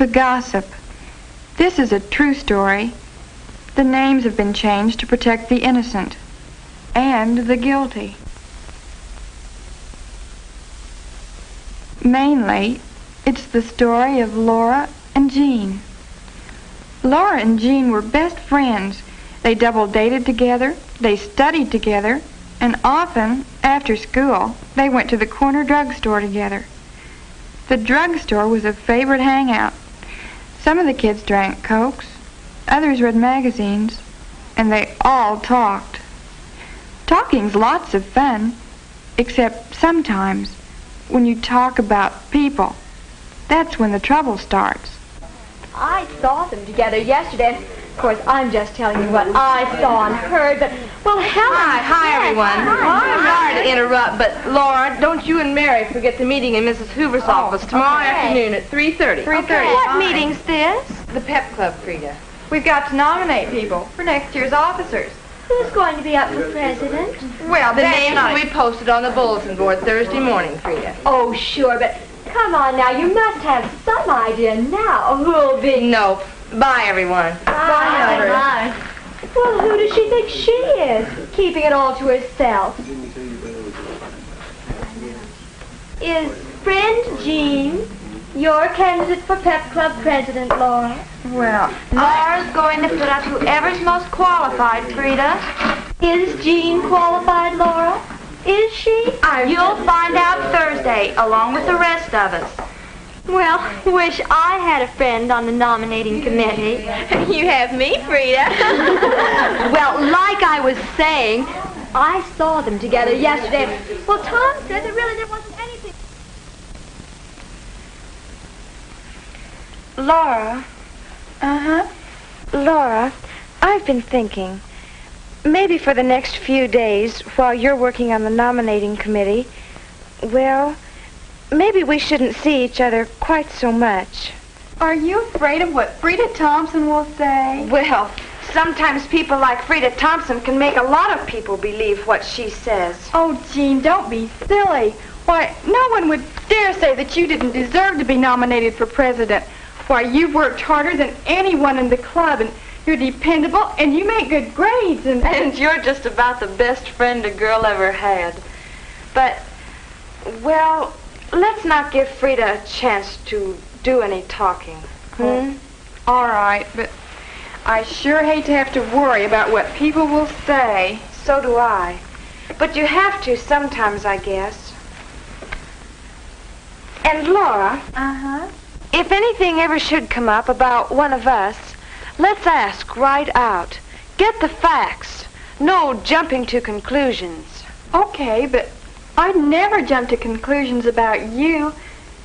The Gossip. This is a true story. The names have been changed to protect the innocent and the guilty. Mainly, it's the story of Laura and Jean. Laura and Jean were best friends. They double dated together, they studied together, and often, after school, they went to the corner drugstore together. The drugstore was a favorite hangout. Some of the kids drank Cokes, others read magazines, and they all talked. Talking's lots of fun, except sometimes when you talk about people. That's when the trouble starts. I saw them together yesterday. Of course, I'm just telling you what I saw and heard, but, well, Helen... Hi, everyone. I'm sorry to interrupt, but, Laura, don't you and Mary forget the meeting in Mrs. Hoover's office tomorrow afternoon at 3:30. 3:30. Okay, what meeting's this? The Pep Club, Frida. We've got to nominate people for next year's officers. Who's going to be up for president? Well, The names will be posted on the bulletin board Thursday morning, Frida. Oh, sure, but come on now, you must have some idea now who'll be... No. Bye, everyone. Bye. Well, who does she think she is, keeping it all to herself? Is friend Jean your candidate for Pep Club president, Laura? Well, Laura's going to put up whoever's most qualified, Frida. Is Jean qualified, Laura? Is she? You'll find out Thursday, along with the rest of us. Well, wish I had a friend on the nominating committee. You have me, Frida. Well, like I was saying, I saw them together yesterday. Well, Tom said there wasn't anything. Laura. uh-huh. Laura, I've been thinking. Maybe for the next few days, while you're working on the nominating committee, well, maybe we shouldn't see each other quite so much. Are you afraid of what Frida Thompson will say? Well, sometimes people like Frida Thompson can make a lot of people believe what she says. Oh, Jean, don't be silly. Why, no one would dare say that you didn't deserve to be nominated for president. Why, you've worked harder than anyone in the club, and you're dependable, and you make good grades, And you're just about the best friend a girl ever had. But, well, let's not give Frida a chance to do any talking. All right, but I sure hate to have to worry about what people will say. So do I. But you have to sometimes, I guess. And Laura, Uh-huh. if anything ever should come up about one of us, let's ask right out. Get the facts. No jumping to conclusions. Okay, but I'd never jump to conclusions about you.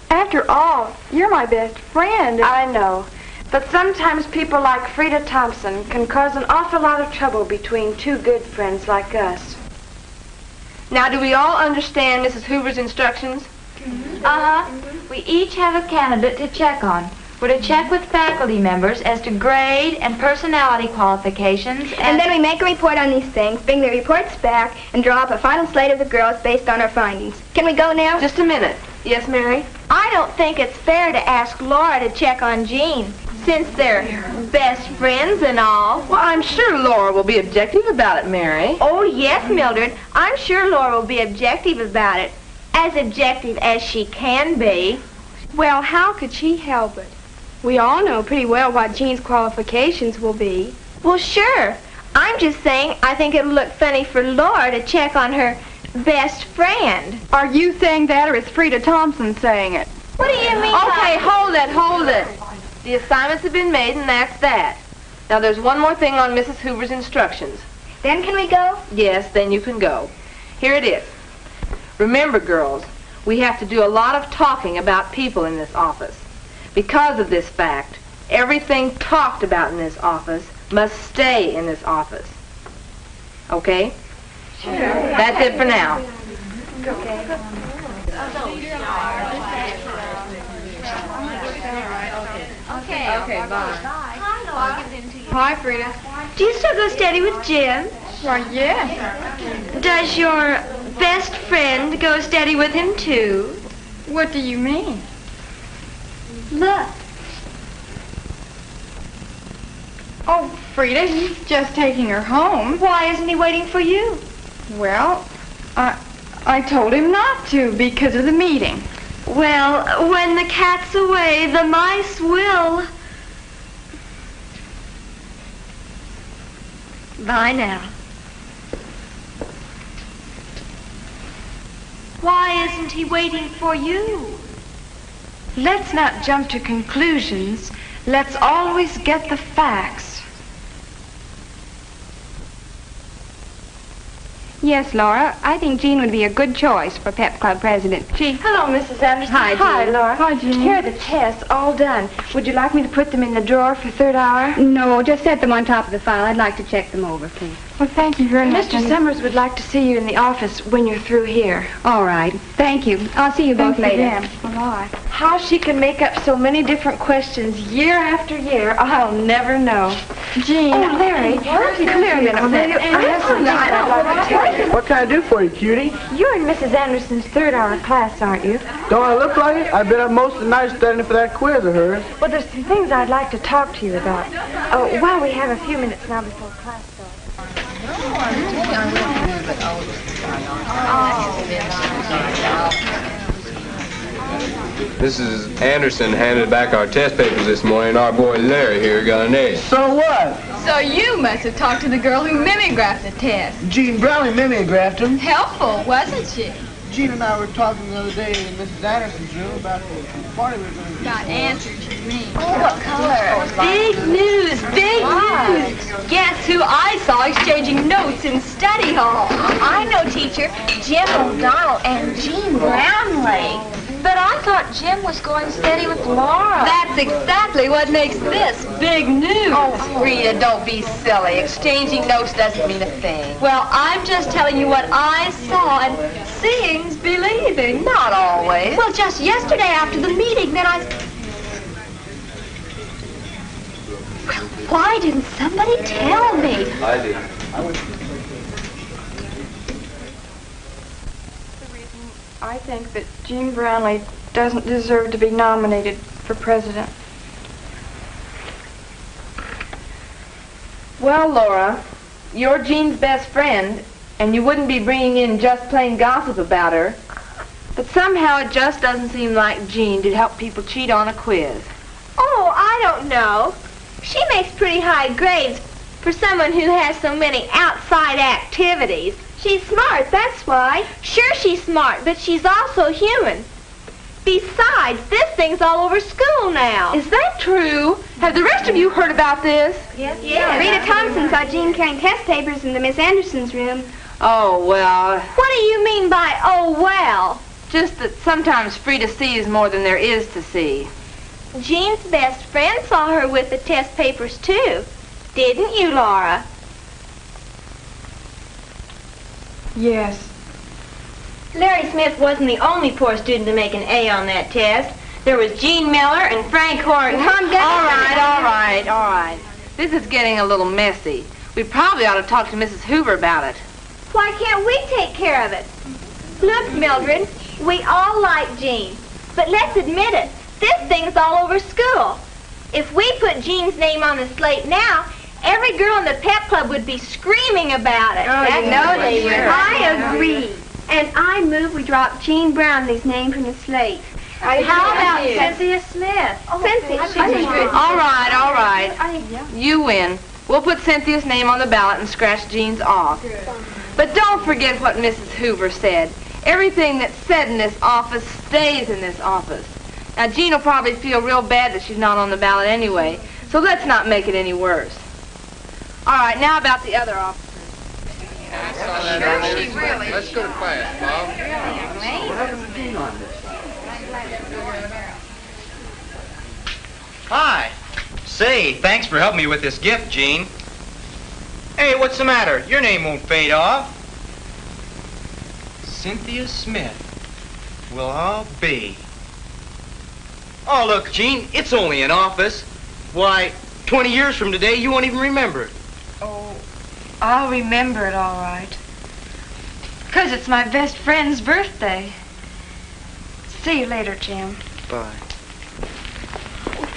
After all, you're my best friend. I know. But sometimes people like Frida Thompson can cause an awful lot of trouble between two good friends like us. Now, do we all understand Mrs. Hoover's instructions? Uh-huh. We each have a candidate to check on. We're to check with faculty members as to grade and personality qualifications, And then we make a report on these things, bring the reports back, and draw up a final slate of the girls based on our findings. Can we go now? Just a minute. Yes, Mary? I don't think it's fair to ask Laura to check on Jean, since they're best friends and all. Well, I'm sure Laura will be objective about it, Mary. Oh, yes, Mildred. I'm sure Laura will be objective about it. As objective as she can be. Well, how could she help it? We all know pretty well what Jean's qualifications will be. Well, sure. I'm just saying I think it'll look funny for Laura to check on her best friend. Are you saying that, or is Frida Thompson saying it? What do you mean? Okay, hold it. The assignments have been made, and that's that. Now, there's one more thing on Mrs. Hoover's instructions. Then can we go? Yes, then you can go. Here it is. Remember, girls, we have to do a lot of talking about people in this office. Because of this fact, everything talked about in this office must stay in this office. Okay? Sure. That's it for now. Okay, bye. Hi, Frida. Do you still go steady with Jim? Why, yes. Does your best friend go steady with him, too? What do you mean? Look. Oh, Frida, he's just taking her home. Why isn't he waiting for you? Well, I told him not to because of the meeting. Well, when the cat's away, the mice will. Bye now. Why isn't he waiting for you? Let's not jump to conclusions. Let's always get the facts. Yes, Laura, I think Jean would be a good choice for Pep Club president. Hello, Mrs. Anderson. Hi, Hi, Jean. Laura. Hi, Jean. Here are the tests, all done. Would you like me to put them in the drawer for third hour? No, just set them on top of the file. I'd like to check them over, please. Well, thank you very much. Mr. Summers would like to see you in the office when you're through here. All right. Thank you. I'll see you both Thanks later. again. Bye. How she can make up so many different questions year after year, I'll never know. Jean. Oh, Larry, come here a minute, will you? I have something I'd like to tell you. What can I do for you, cutie? You're in Mrs. Anderson's third hour class, aren't you? Don't I look like it? I've been up most of the night studying for that quiz of hers. Well, there's some things I'd like to talk to you about. Oh, while we have a few minutes now before class starts. Mrs. Anderson handed back our test papers this morning. Our boy Larry here got an A. So what? So you must have talked to the girl who mimeographed the test. Jean Brownlee mimeographed him. Helpful, wasn't she? Jean and I were talking the other day in Mrs. Anderson's room about the party we were going to do. Got answers, you mean. What color? Big news, big news. Guess who I saw exchanging notes in study hall? I know, teacher. Jim O'Donnell and Jean Brownlee. But I thought Jim was going steady with Laura. That's exactly what makes this big news. Oh, Frida, don't be silly. Exchanging notes doesn't mean a thing. Well, I'm just telling you what I saw, and seeing's believing. Not always. Well, just yesterday after the meeting, then Well, why didn't somebody tell me? I did. I think that Jean Brownlee doesn't deserve to be nominated for president. Well, Laura, you're Jean's best friend, and you wouldn't be bringing in just plain gossip about her. But somehow it just doesn't seem like Jean to help people cheat on a quiz. Oh, I don't know. She makes pretty high grades for someone who has so many outside activities. She's smart, that's why. Sure, she's smart, but she's also human. Besides, this thing's all over school now. Is that true? Have the rest of you heard about this? Yes. Rita Thompson saw Jean carrying test papers in the Miss Anderson's room. Oh, well, What do you mean by, oh, well? just that sometimes Frida sees more than there is to see. Jean's best friend saw her with the test papers, too. Didn't you, Laura? Yes. Larry Smith wasn't the only poor student to make an A on that test. There was Jean Miller and Frank Horton. All right. This is getting a little messy. We probably ought to talk to Mrs. Hoover about it. Why can't we take care of it? Look, Mildred, we all like Jean. But let's admit it, this thing's all over school. If we put Jean's name on the slate now, every girl in the pep club would be screaming about it. they would. I agree. And I move we drop Jean Brownlee's name from the slate. How about Cynthia Smith? Cynthia. All right. You win. We'll put Cynthia's name on the ballot and scratch Jean's off. But don't forget what Mrs. Hoover said. Everything that's said in this office stays in this office. Now, Jean will probably feel real bad that she's not on the ballot anyway, so let's not make it any worse. All right, now about the other officers. Let's go to class, Bob. Hi. Say, thanks for helping me with this gift, Jean. Hey, what's the matter? Your name won't fade off. Cynthia Smith. Will I'll be. Oh, look, Jean, it's only an office. Why, 20 years from today, you won't even remember it. Oh, I'll remember it all right. Because it's my best friend's birthday. See you later, Jim. Bye.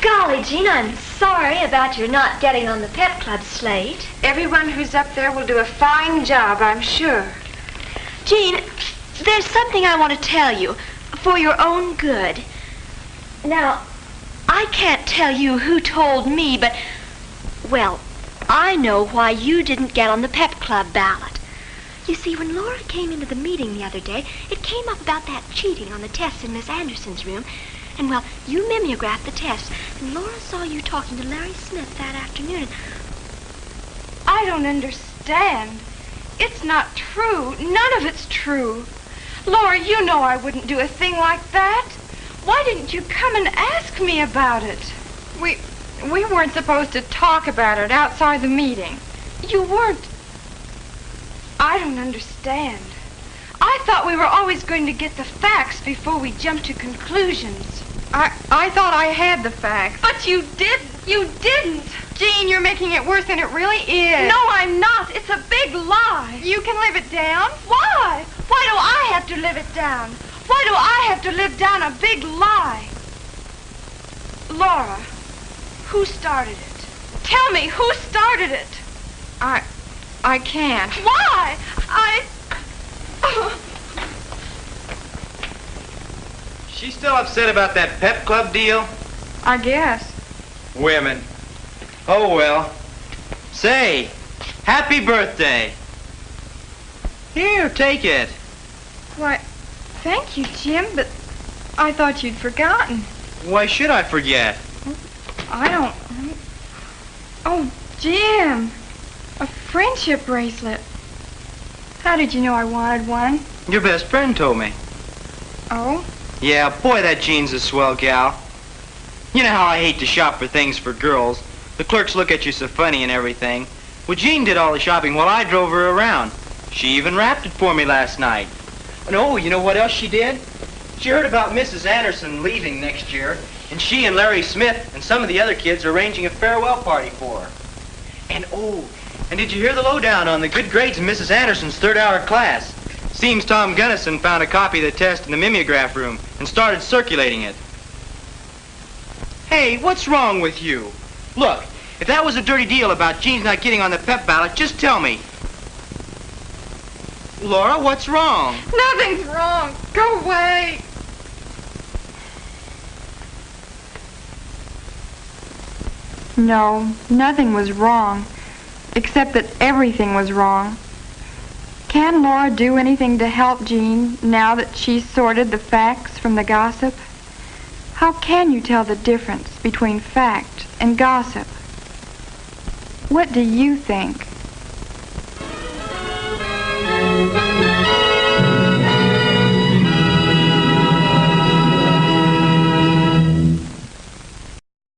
Golly, Jean, I'm sorry about your not getting on the pep club slate. Everyone who's up there will do a fine job, I'm sure. Jean, there's something I want to tell you for your own good. Now, I can't tell you who told me, but, well, I know why you didn't get on the pep club ballot. You see, when Laura came into the meeting the other day, it came up about that cheating on the tests in Miss Anderson's room. And, well, you mimeographed the test, and Laura saw you talking to Larry Smith that afternoon. I don't understand. It's not true. None of it's true. Laura, you know I wouldn't do a thing like that. Why didn't you come and ask me about it? We weren't supposed to talk about it outside the meeting. You weren't. I don't understand. I thought we were always going to get the facts before we jumped to conclusions. I thought I had the facts. But you didn't. You didn't. Jean, you're making it worse than it really is. No, I'm not. It's a big lie. You can live it down. Why? Why do I have to live it down? Why do I have to live down a big lie? Laura, who started it? Tell me, who started it? I can't. Why? She's still upset about that pep club deal? I guess. Women. Oh, well. Say, happy birthday. Here, take it. Why, thank you, Jim, but I thought you'd forgotten. Why should I forget? I don't... Oh, Jim. A friendship bracelet. How did you know I wanted one? Your best friend told me. Oh? Yeah, boy, that Jean's a swell gal. You know how I hate to shop for things for girls. The clerks look at you so funny and everything. Well, Jean did all the shopping while I drove her around. She even wrapped it for me last night. And oh, you know what else she did? She heard about Mrs. Anderson leaving next year, and she and Larry Smith and some of the other kids are arranging a farewell party for her. And oh, and did you hear the lowdown on the good grades in Mrs. Anderson's third-hour class? Seems Tom Gunnison found a copy of the test in the mimeograph room and started circulating it. Hey, what's wrong with you? Look, if that was a dirty deal about Jean's not getting on the pep ballot, just tell me. Laura, what's wrong? Nothing's wrong. Go away. No, nothing was wrong, except that everything was wrong. Can Laura do anything to help Jean now that she's sorted the facts from the gossip? How can you tell the difference between fact and gossip? What do you think?